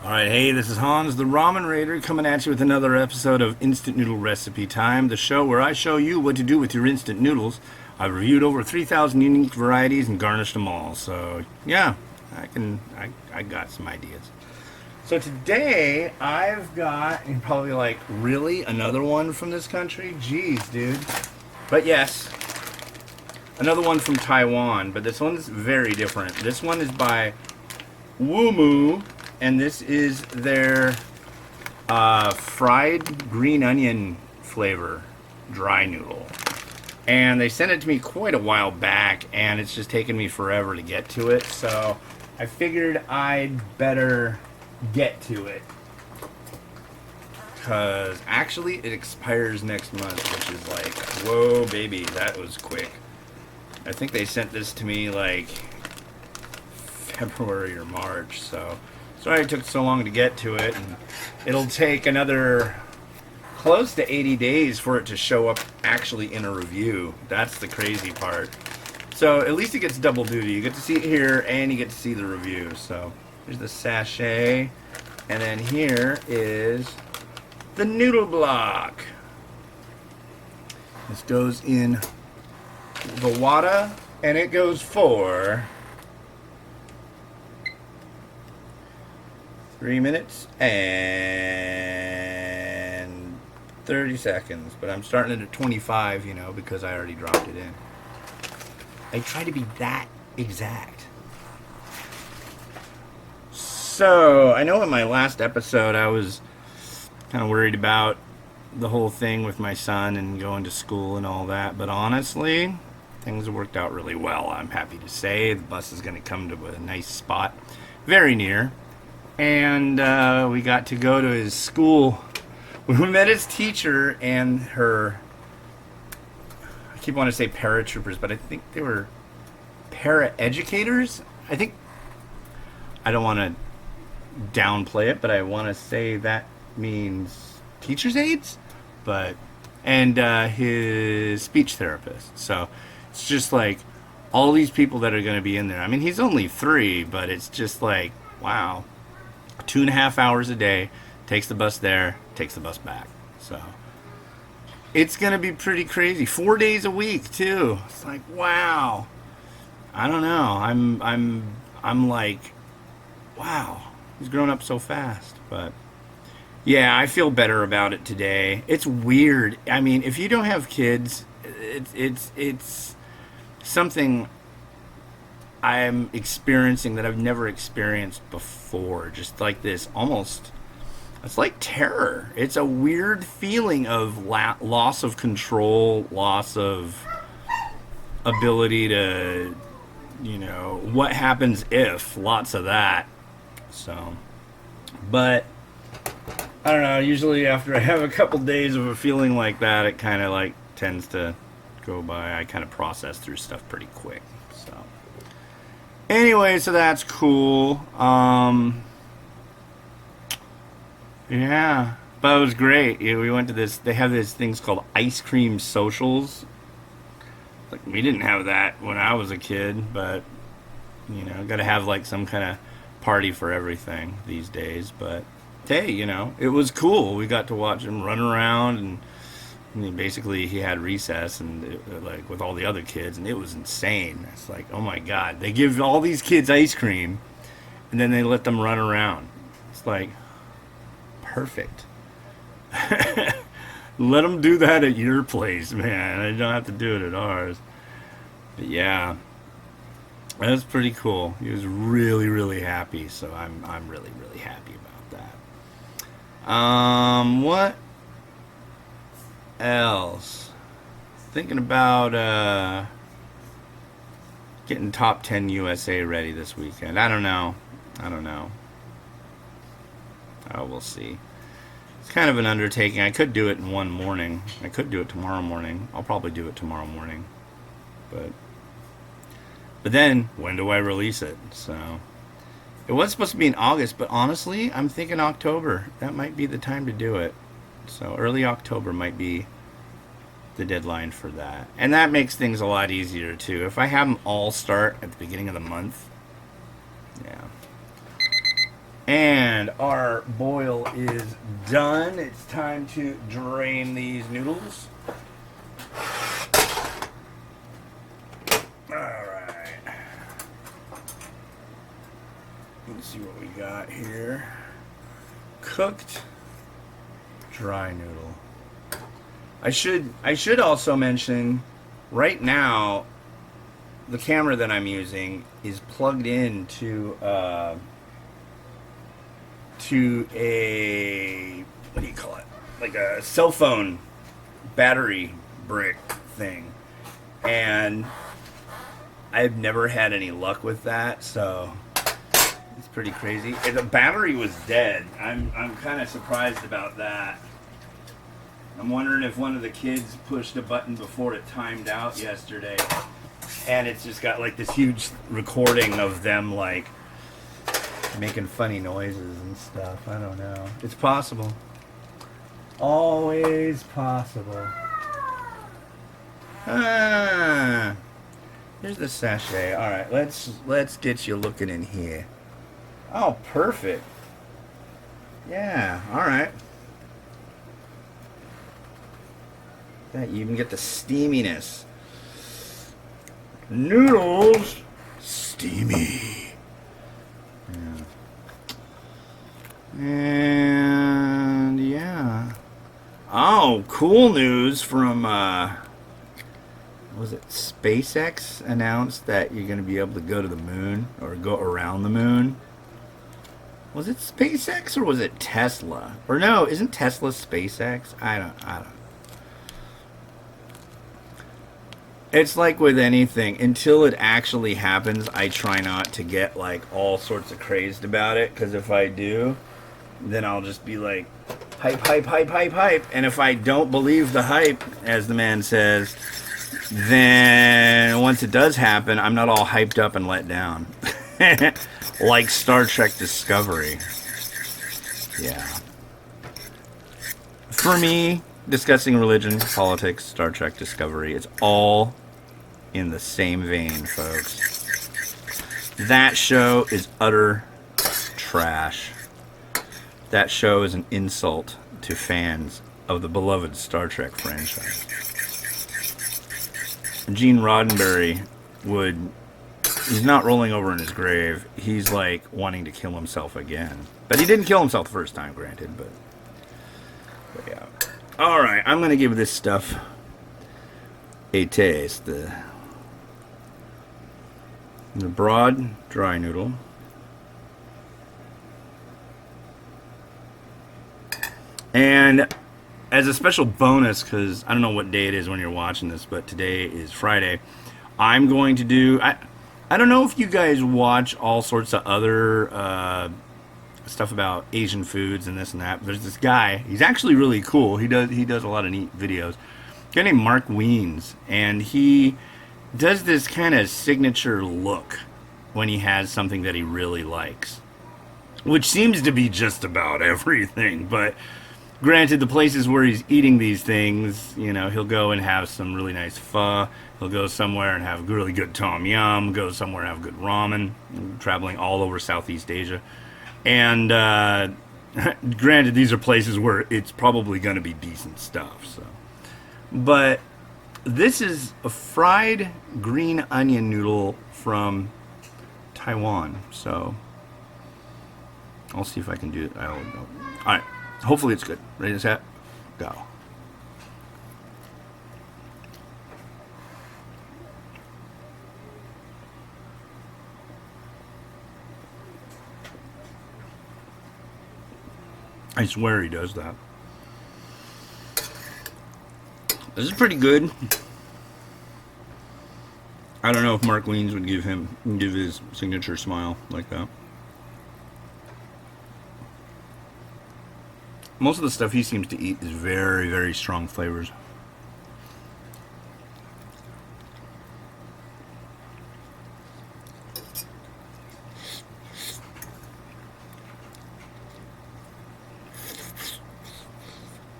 Alright, hey, this is Hans, the Ramen Rater, coming at you with another episode of Instant Noodle Recipe Time, the show where I show you what to do with your instant noodles. I've reviewed over 3,000 unique varieties and garnished them all, so yeah, I got some ideas. So today, I've got, and probably like, really? Another one from this country? Jeez, dude. But yes, another one from Taiwan, but this one's very different. This one is by Wu-Mu, and this is their fried green onion flavor dry noodle. And they sent it to me quite a while back, and it's just taken me forever to get to it, so I figured I'd better get to it. Because actually it expires next month, which is like, whoa baby, that was quick. I think they sent this to me like February or March, so sorry it took so long to get to it, and it'll take another close to 80 days for it to show up actually in a review. That's the crazy part. So at least it gets double duty. You get to see it here and you get to see the review. So here's the sachet, and then here is the noodle block. This goes in the water, and it goes for 3 minutes and 30 seconds, but I'm starting it at 25, you know, because I already dropped it in. I try to be that exact. So, I know in my last episode I was kind of worried about the whole thing with my son and going to school and all that, but honestly, things have worked out really well. I'm happy to say the bus is going to come to a nice spot, very near. And we got to go to his school. We met his teacher and her, I keep wanting to say paratroopers, but I think they were para-educators. I don't want to downplay it, but I want to say that means teacher's aides, and his speech therapist. So it's just like all these people that are going to be in there. I mean, he's only 3, but it's just like, wow. 2.5 hours a day, takes the bus there, takes the bus back. So it's gonna be pretty crazy. 4 days a week too. It's like, wow. I don't know. I'm like, wow. He's grown up so fast. But yeah, I feel better about it today. It's weird. I mean, if you don't have kids, it's something I'm experiencing that I've never experienced before. Just like this, almost, it's like terror. It's a weird feeling of loss of control, loss of ability to, you know, what happens if, lots of that. So, but I don't know, usually after I have a couple days of a feeling like that, it kind of like tends to go by. I kind of process through stuff pretty quick. So anyway, so that's cool. Yeah, but it was great. Yeah, we went to this. They have these things called ice cream socials. Like, we didn't have that when I was a kid, but you know, got to have like some kind of party for everything these days. But hey, you know, it was cool. We got to watch him run around, and I mean, basically he had recess and like with all the other kids, and it was insane. It's like, oh my god, they give all these kids ice cream and then they let them run around. It's like perfect. Let them do that at your place, man. I don't have to do it at ours. But yeah, that was pretty cool. He was really, really happy, so I'm really, really happy about that. What else? Thinking about getting top 10 USA ready this weekend. I don't know. Oh, we'll see. It's kind of an undertaking. I could do it in one morning. I could do it tomorrow morning. I'll probably do it tomorrow morning. But then, when do I release it? So it was supposed to be in August, but honestly, I'm thinking October. That might be the time to do it. So early October might be the deadline for that. And that makes things a lot easier too. If I have them all start at the beginning of the month, yeah. And our boil is done. It's time to drain these noodles. Alright. Let's see what we got here. Cooked dry noodle. I should also mention right now the camera that I'm using is plugged into a what do you call it? Like a cell phone battery brick thing. And I've never had any luck with that, so it's pretty crazy. The battery was dead. I'm kind of surprised about that. I'm wondering if one of the kids pushed a button before it timed out yesterday, and it's just got like this huge recording of them like making funny noises and stuff. I don't know. It's possible. Always possible. Ah, here's the sachet. All right, let's get you looking in here. Oh, perfect. Yeah. All right. That you even get the steaminess. Noodles, steamy. Yeah. And yeah. Oh, cool news from was it SpaceX announced that you're going to be able to go to the moon or go around the moon. Was it SpaceX or was it Tesla? Or no, isn't Tesla SpaceX? I don't. It's like with anything, until it actually happens, I try not to get like all sorts of crazed about it, because if I do, then I'll just be like, hype, hype, hype, hype, hype. And if I don't believe the hype, as the man says, then once it does happen, I'm not all hyped up and let down. Like Star Trek Discovery. Yeah. For me, discussing religion, politics, Star Trek Discovery, it's all in the same vein, folks. That show is utter trash. That show is an insult to fans of the beloved Star Trek franchise. Gene Roddenberry he's not rolling over in his grave. He's like wanting to kill himself again. But he didn't kill himself the first time, granted, but yeah. Alright, I'm going to give this stuff a taste. The broad dry noodle. And as a special bonus, because I don't know what day it is when you're watching this, but today is Friday, I'm going to do... I don't know if you guys watch all sorts of other stuff about Asian foods and this and that. There's this guy. He's actually really cool. He does a lot of neat videos. A guy named Mark Wiens, and he does this kind of signature look when he has something that he really likes, which seems to be just about everything. But granted, the places where he's eating these things, you know, he'll go and have some really nice pho. He'll go somewhere and have really good tom yum. Go somewhere and have good ramen. Traveling all over Southeast Asia. And granted, these are places where it's probably going to be decent stuff. So, but this is a fried green onion noodle from Taiwan. So I'll see if I can do it. All right. Hopefully it's good. Ready, set, go. I swear he does that. This is pretty good. I don't know if Mark Wiens would give his signature smile like that. Most of the stuff he seems to eat is very, very strong flavors.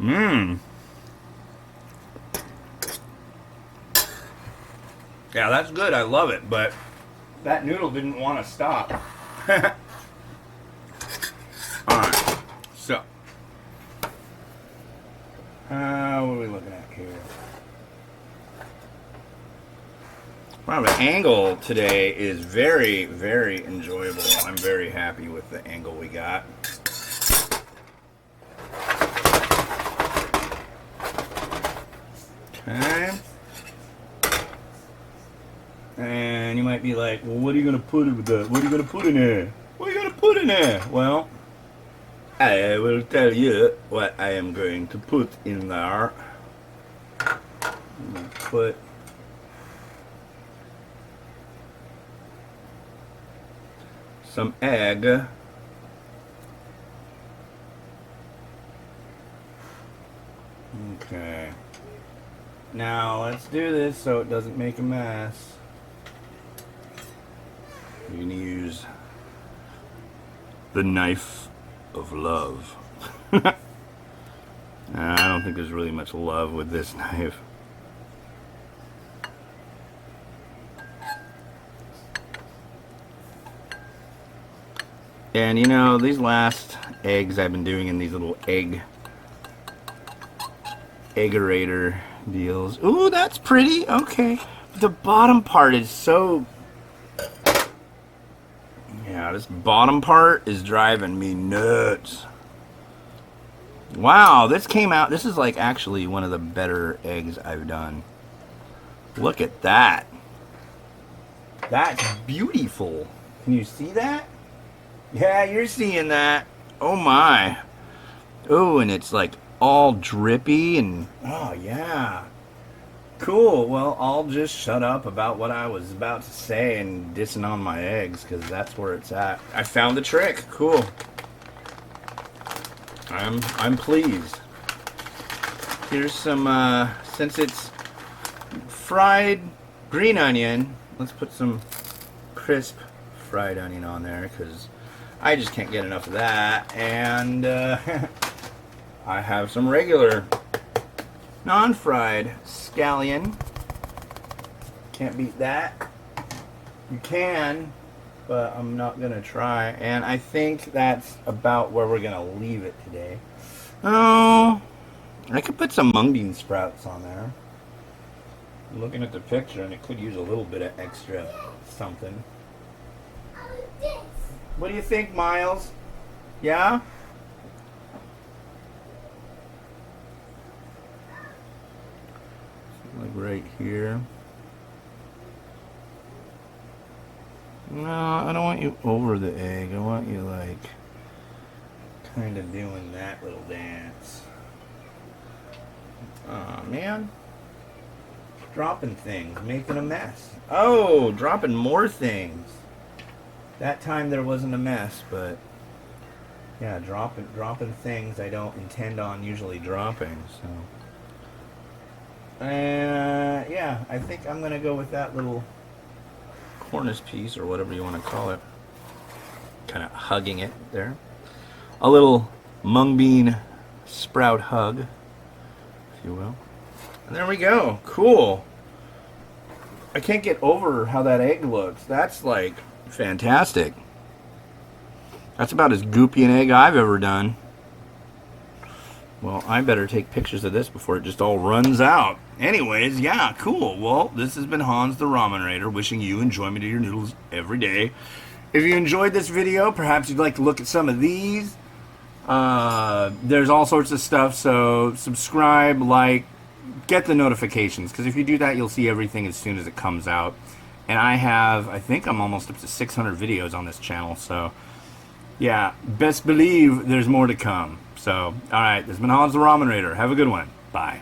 Mmm. Yeah, that's good. I love it, but that noodle didn't want to stop. What are we looking at here? Wow, the angle today is very, very enjoyable. I'm very happy with the angle we got. Okay. And you might be like, well, what are you going to put with that? What are you going to put in there? What are you going to put in there? Well, I will tell you what I am going to put in there. I'm going to put some egg. Okay. Now let's do this so it doesn't make a mess. You can use the knife of love. I don't think there's really much love with this knife. And you know, these last eggs I've been doing in these little eggerator deals. Ooh, that's pretty. Okay. The bottom part is so... Yeah, this bottom part is driving me nuts. Wow, this came out... This is like actually one of the better eggs I've done. Look at that. That's beautiful. Can you see that? Yeah, you're seeing that. Oh my. Oh, and it's like all drippy and... Oh, yeah. Cool. Well, I'll just shut up about what I was about to say and dissing on my eggs, because that's where it's at. I found the trick. Cool. I'm pleased. Here's some, since it's fried green onion, let's put some crisp fried onion on there, because I just can't get enough of that. And I have some regular non-fried scallion. Can't beat that. You can, but I'm not gonna try. And I think that's about where we're gonna leave it today. Oh, I could put some mung bean sprouts on there. I'm looking at the picture and it could use a little bit of extra something. What do you think, Miles? Yeah? Like right here. No, I don't want you over the egg. I want you like kind of doing that little dance. Aw, man. Dropping things, making a mess. Oh, dropping more things. That time there wasn't a mess, but yeah, dropping things I don't intend on usually dropping, so. Yeah, I think I'm gonna go with that little cornice piece, or whatever you want to call it. Kind of hugging it there. A little mung bean sprout hug, if you will. And there we go. Cool. I can't get over how that egg looks. That's like fantastic. That's about as goopy an egg I've ever done. Well, I better take pictures of this before it just all runs out. Anyways, yeah, cool. Well, this has been Hans the Ramen Rater, wishing you enjoyment of your noodles every day. If you enjoyed this video, perhaps you'd like to look at some of these. There's all sorts of stuff, so subscribe, like, get the notifications, because if you do that, you'll see everything as soon as it comes out. And I think I'm almost up to 600 videos on this channel, so yeah, best believe there's more to come. So, alright, this has been Hans the Ramen Rater. Have a good one. Bye.